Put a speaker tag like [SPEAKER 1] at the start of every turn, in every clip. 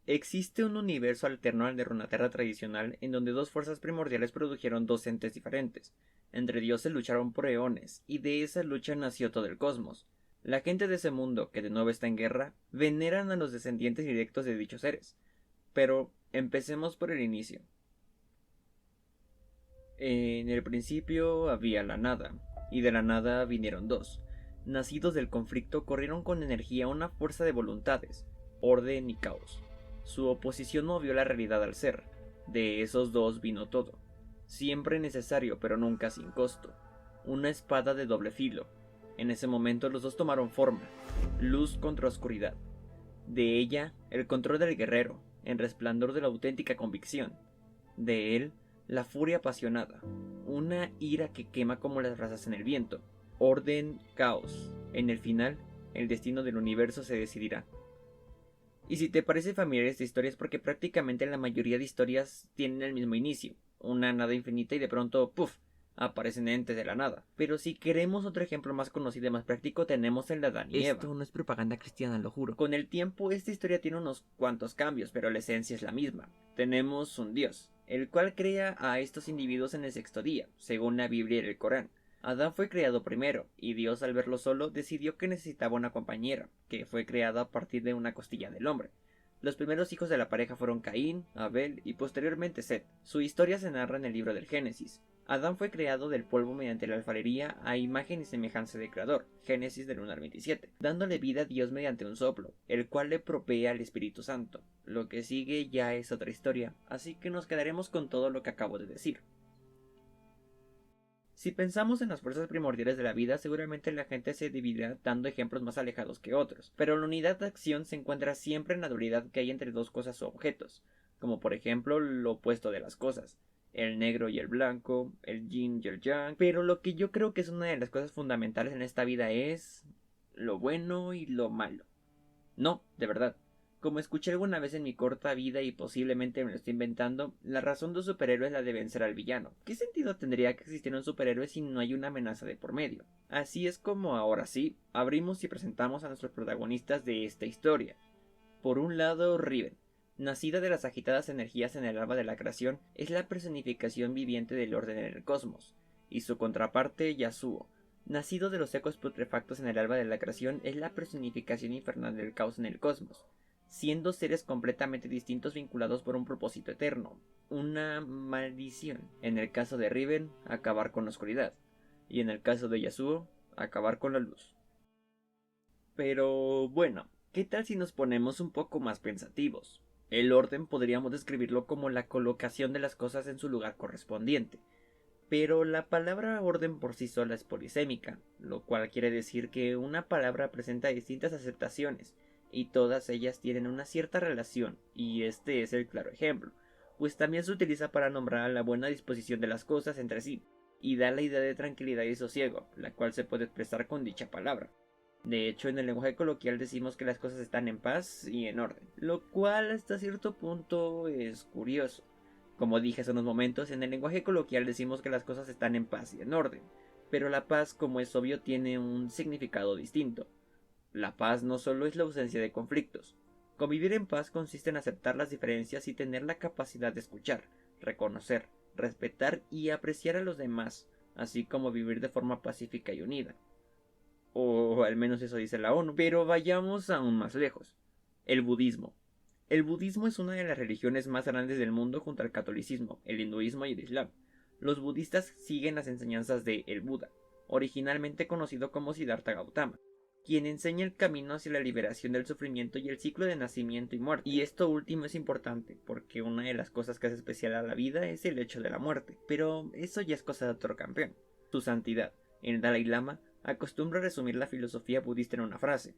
[SPEAKER 1] Existe un universo alterno al de Runeterra tradicional en donde dos fuerzas primordiales produjeron dos entes diferentes. Entre dioses lucharon por eones, y de esa lucha nació todo el cosmos. La gente de ese mundo, que de nuevo está en guerra, veneran a los descendientes directos de dichos seres. Pero empecemos por el inicio. En el principio había la nada, y de la nada vinieron dos. Nacidos del conflicto corrieron con energía una fuerza de voluntades, orden y caos. Su oposición movió la realidad al ser. De esos dos vino todo. Siempre necesario, pero nunca sin costo. Una espada de doble filo. En ese momento los dos tomaron forma. Luz contra oscuridad. De ella, el control del guerrero, en resplandor de la auténtica convicción. De él, la furia apasionada. Una ira que quema como las brasas en el viento. Orden, caos. En el final, el destino del universo se decidirá. Y si te parece familiar esta historia es porque prácticamente la mayoría de historias tienen el mismo inicio, una nada infinita y de pronto, ¡puf!, aparecen entes de la nada. Pero si queremos otro ejemplo más conocido y más práctico, tenemos el de Adán y Eva.
[SPEAKER 2] Esto no es propaganda cristiana, lo juro.
[SPEAKER 1] Con el tiempo esta historia tiene unos cuantos cambios, pero la esencia es la misma. Tenemos un Dios, el cual crea a estos individuos en el sexto día, según la Biblia y el Corán. Adán fue creado primero, y Dios al verlo solo decidió que necesitaba una compañera, que fue creada a partir de una costilla del hombre. Los primeros hijos de la pareja fueron Caín, Abel y posteriormente Set. Su historia se narra en el libro del Génesis. Adán fue creado del polvo mediante la alfarería a imagen y semejanza del Creador, Génesis del 1 al 27, dándole vida a Dios mediante un soplo, el cual le provee al Espíritu Santo. Lo que sigue ya es otra historia, así que nos quedaremos con todo lo que acabo de decir. Si pensamos en las fuerzas primordiales de la vida, seguramente la gente se dividirá dando ejemplos más alejados que otros, pero la unidad de acción se encuentra siempre en la dualidad que hay entre dos cosas o objetos, como por ejemplo lo opuesto de las cosas, el negro y el blanco, el yin y el yang, pero lo que yo creo que es una de las cosas fundamentales en esta vida es lo bueno y lo malo. No, de verdad. Como escuché alguna vez en mi corta vida y posiblemente me lo estoy inventando, la razón de un superhéroe es la de vencer al villano. ¿Qué sentido tendría que existir un superhéroe si no hay una amenaza de por medio? Así es como ahora sí, abrimos y presentamos a nuestros protagonistas de esta historia. Por un lado, Riven. Nacida de las agitadas energías en el alba de la creación, es la personificación viviente del orden en el cosmos. Y su contraparte, Yasuo. Nacido de los ecos putrefactos en el alba de la creación, es la personificación infernal del caos en el cosmos, siendo seres completamente distintos vinculados por un propósito eterno, una maldición. En el caso de Riven, acabar con la oscuridad, y en el caso de Yasuo, acabar con la luz. Pero bueno, ¿qué tal si nos ponemos un poco más pensativos? El orden podríamos describirlo como la colocación de las cosas en su lugar correspondiente. Pero la palabra orden por sí sola es polisémica, lo cual quiere decir que una palabra presenta distintas aceptaciones, y todas ellas tienen una cierta relación, y este es el claro ejemplo, pues también se utiliza para nombrar la buena disposición de las cosas entre sí, y da la idea de tranquilidad y sosiego, la cual se puede expresar con dicha palabra. De hecho, en el lenguaje coloquial decimos que las cosas están en paz y en orden, lo cual hasta cierto punto es curioso. Como dije hace unos momentos, en el lenguaje coloquial decimos que las cosas están en paz y en orden, pero la paz, como es obvio, tiene un significado distinto. La paz no solo es la ausencia de conflictos. Convivir en paz consiste en aceptar las diferencias y tener la capacidad de escuchar, reconocer, respetar y apreciar a los demás, así como vivir de forma pacífica y unida. O al menos eso dice la ONU. Pero vayamos aún más lejos. El budismo. El budismo es una de las religiones más grandes del mundo junto al catolicismo, el hinduismo y el islam. Los budistas siguen las enseñanzas de el Buda, originalmente conocido como Siddhartha Gautama, quien enseña el camino hacia la liberación del sufrimiento y el ciclo de nacimiento y muerte. Y esto último es importante, porque una de las cosas que hace especial a la vida es el hecho de la muerte, pero eso ya es cosa de otro campeón. Su santidad, el Dalai Lama, acostumbra a resumir la filosofía budista en una frase: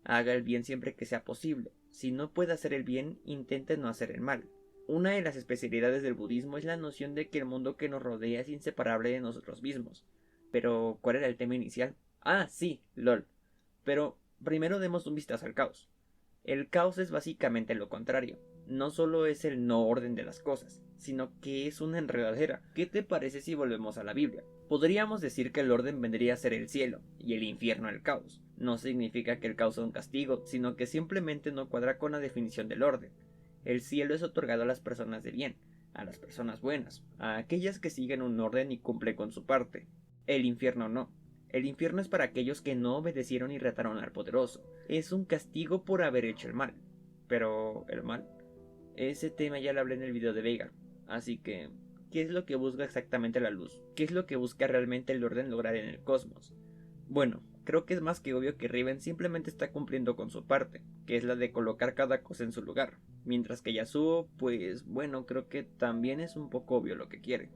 [SPEAKER 1] haga el bien siempre que sea posible. Si no puede hacer el bien, intente no hacer el mal. Una de las especialidades del budismo es la noción de que el mundo que nos rodea es inseparable de nosotros mismos. Pero, ¿cuál era el tema inicial? Ah, sí, LOL. Pero primero demos un vistazo al caos. El caos es básicamente lo contrario. No solo es el no orden de las cosas, sino que es una enredadera. ¿Qué te parece si volvemos a la Biblia? Podríamos decir que el orden vendría a ser el cielo y el infierno el caos. No significa que el caos sea un castigo, sino que simplemente no cuadra con la definición del orden. El cielo es otorgado a las personas de bien, a las personas buenas, a aquellas que siguen un orden y cumplen con su parte. El infierno no. El infierno es para aquellos que no obedecieron y retaron al poderoso. Es un castigo por haber hecho el mal. Pero, ¿el mal? Ese tema ya lo hablé en el video de Vega. Así que, ¿qué es lo que busca exactamente la luz? ¿Qué es lo que busca realmente el orden lograr en el cosmos? Bueno, creo que es más que obvio que Riven simplemente está cumpliendo con su parte, que es la de colocar cada cosa en su lugar. Mientras que Yasuo, pues bueno, creo que también es un poco obvio lo que quiere.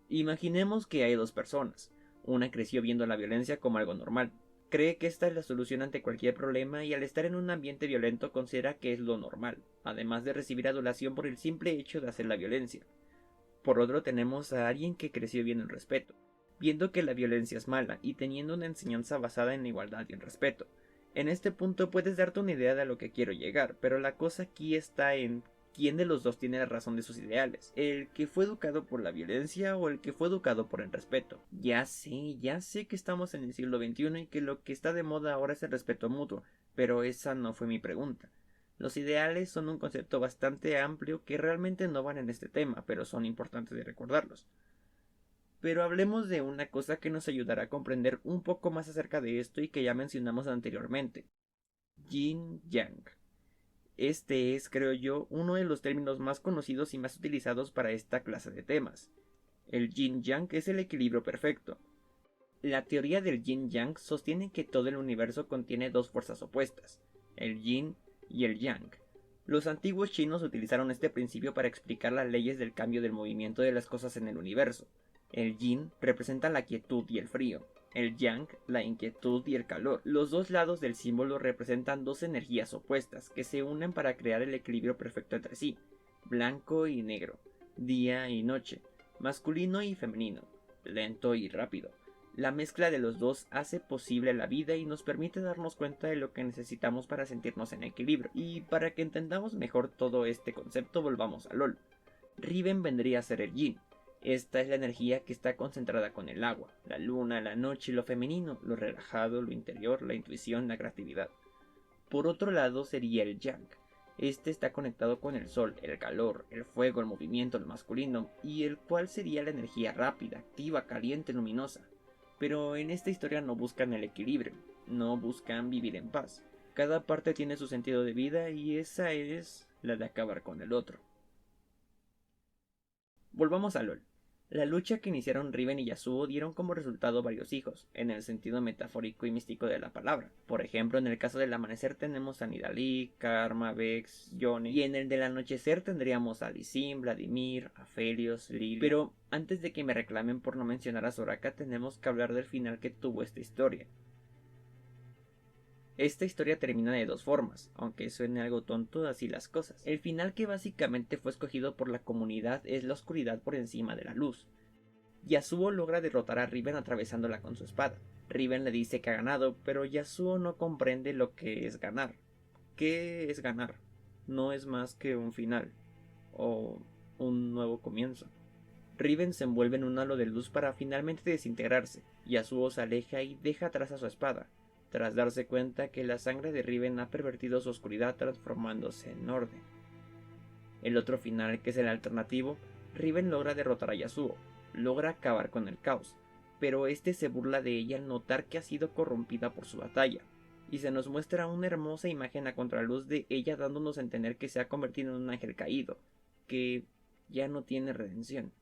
[SPEAKER 1] Imaginemos que hay dos personas. Una creció viendo la violencia como algo normal. Cree que esta es la solución ante cualquier problema y al estar en un ambiente violento considera que es lo normal, además de recibir adulación por el simple hecho de hacer la violencia. Por otro tenemos a alguien que creció viendo el respeto, viendo que la violencia es mala y teniendo una enseñanza basada en la igualdad y el respeto. En este punto puedes darte una idea de a lo que quiero llegar, pero la cosa aquí está en quién de los dos tiene la razón de sus ideales, el que fue educado por la violencia o el que fue educado por el respeto. Ya sé que estamos en el siglo XXI y que lo que está de moda ahora es el respeto mutuo, pero esa no fue mi pregunta. Los ideales son un concepto bastante amplio que realmente no van en este tema, pero son importantes de recordarlos. Pero hablemos de una cosa que nos ayudará a comprender un poco más acerca de esto y que ya mencionamos anteriormente. Yin Yang. Este es, creo yo, uno de los términos más conocidos y más utilizados para esta clase de temas. El Yin Yang es el equilibrio perfecto. La teoría del Yin Yang sostiene que todo el universo contiene dos fuerzas opuestas, el Yin y el Yang. Los antiguos chinos utilizaron este principio para explicar las leyes del cambio del movimiento de las cosas en el universo. El Yin representa la quietud y el frío, el Yang la inquietud y el calor. Los dos lados del símbolo representan dos energías opuestas que se unen para crear el equilibrio perfecto entre sí, blanco y negro, día y noche, masculino y femenino, lento y rápido. La mezcla de los dos hace posible la vida y nos permite darnos cuenta de lo que necesitamos para sentirnos en equilibrio. Y para que entendamos mejor todo este concepto, volvamos a LOL. Riven vendría a ser el Yin. Esta es la energía que está concentrada con el agua, la luna, la noche y lo femenino, lo relajado, lo interior, la intuición, la creatividad. Por otro lado sería el Yang. Este está conectado con el sol, el calor, el fuego, el movimiento, el masculino, y el cual sería la energía rápida, activa, caliente, luminosa. Pero en esta historia no buscan el equilibrio, no buscan vivir en paz. Cada parte tiene su sentido de vida y esa es la de acabar con el otro. Volvamos a LOL. La lucha que iniciaron Riven y Yasuo dieron como resultado varios hijos, en el sentido metafórico y místico de la palabra. Por ejemplo, en el caso del amanecer tenemos a Nidalee, Karma, Vex, Yone, y en el del anochecer tendríamos a Lee Sin, Vladimir, Aphelios, Lilia. Pero antes de que me reclamen por no mencionar a Soraka, tenemos que hablar del final que tuvo esta historia. Esta historia termina de dos formas, aunque suene algo tonto, así las cosas. El final que básicamente fue escogido por la comunidad es la oscuridad por encima de la luz. Yasuo logra derrotar a Riven atravesándola con su espada. Riven le dice que ha ganado, pero Yasuo no comprende lo que es ganar. ¿Qué es ganar? No es más que un final, o un nuevo comienzo. Riven se envuelve en un halo de luz para finalmente desintegrarse. Yasuo se aleja y deja atrás a su espada, tras darse cuenta que la sangre de Riven ha pervertido su oscuridad transformándose en orden. El otro final, que es el alternativo, Riven logra derrotar a Yasuo, logra acabar con el caos, pero este se burla de ella al notar que ha sido corrompida por su batalla, y se nos muestra una hermosa imagen a contraluz de ella dándonos a entender que se ha convertido en un ángel caído, que ya no tiene redención.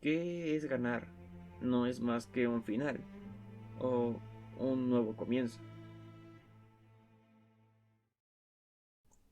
[SPEAKER 1] ¿Qué es ganar? No es más que un final, o un nuevo comienzo.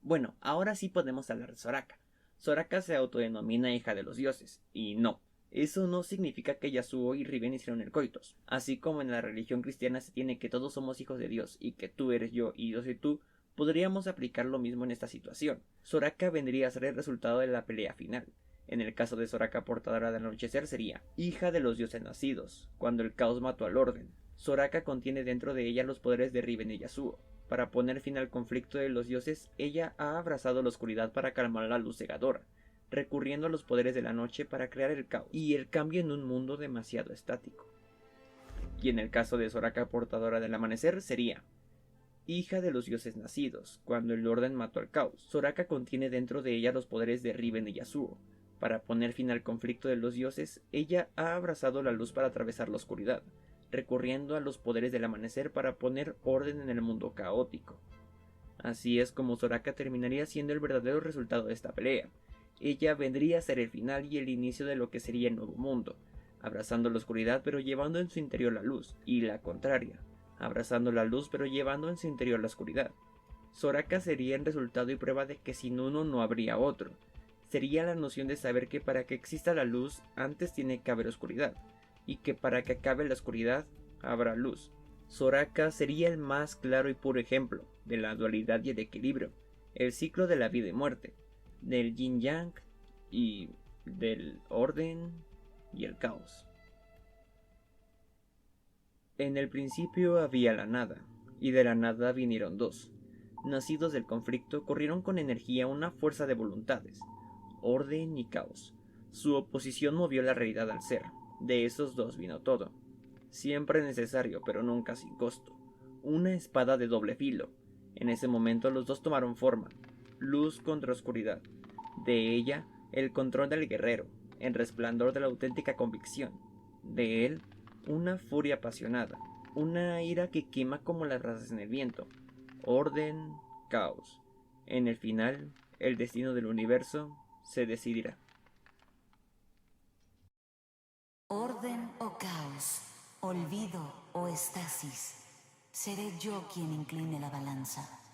[SPEAKER 1] Bueno, ahora sí podemos hablar de Soraka. Soraka se autodenomina hija de los dioses, y no, eso no significa que Yasuo y Riven hicieron el coitos. Así como en la religión cristiana se tiene que todos somos hijos de Dios y que tú eres yo y yo soy tú, podríamos aplicar lo mismo en esta situación. Soraka vendría a ser el resultado de la pelea final. En el caso de Soraka portadora del anochecer sería hija de los dioses nacidos, cuando el caos mató al orden. Soraka contiene dentro de ella los poderes de Riven y Yasuo. Para poner fin al conflicto de los dioses, ella ha abrazado la oscuridad para calmar la luz cegadora, recurriendo a los poderes de la noche para crear el caos y el cambio en un mundo demasiado estático. Y en el caso de Soraka portadora del amanecer sería hija de los dioses nacidos, cuando el orden mató al caos. Soraka contiene dentro de ella los poderes de Riven y Yasuo. Para poner fin al conflicto de los dioses, ella ha abrazado la luz para atravesar la oscuridad, recurriendo a los poderes del amanecer para poner orden en el mundo caótico. Así es como Soraka terminaría siendo el verdadero resultado de esta pelea. Ella vendría a ser el final y el inicio de lo que sería el nuevo mundo, abrazando la oscuridad pero llevando en su interior la luz, y la contraria, abrazando la luz pero llevando en su interior la oscuridad. Soraka sería el resultado y prueba de que sin uno no habría otro. Sería la noción de saber que para que exista la luz antes tiene que haber oscuridad, y que para que acabe la oscuridad habrá luz. Soraka sería el más claro y puro ejemplo de la dualidad y el equilibrio, el ciclo de la vida y muerte, del yin yang y del orden y el caos. En el principio había la nada, y de la nada vinieron dos. Nacidos del conflicto, corrieron con energía una fuerza de voluntades, orden y caos. Su oposición movió la realidad al ser. De esos dos vino todo. Siempre necesario, pero nunca sin costo. Una espada de doble filo. En ese momento los dos tomaron forma. Luz contra oscuridad. De ella, el control del guerrero, el resplandor de la auténtica convicción. De él, una furia apasionada, una ira que quema como las brasas en el viento. Orden, caos. En el final, el destino del universo se decidirá.
[SPEAKER 3] Orden o caos, olvido o estasis. Seré yo quien incline la balanza.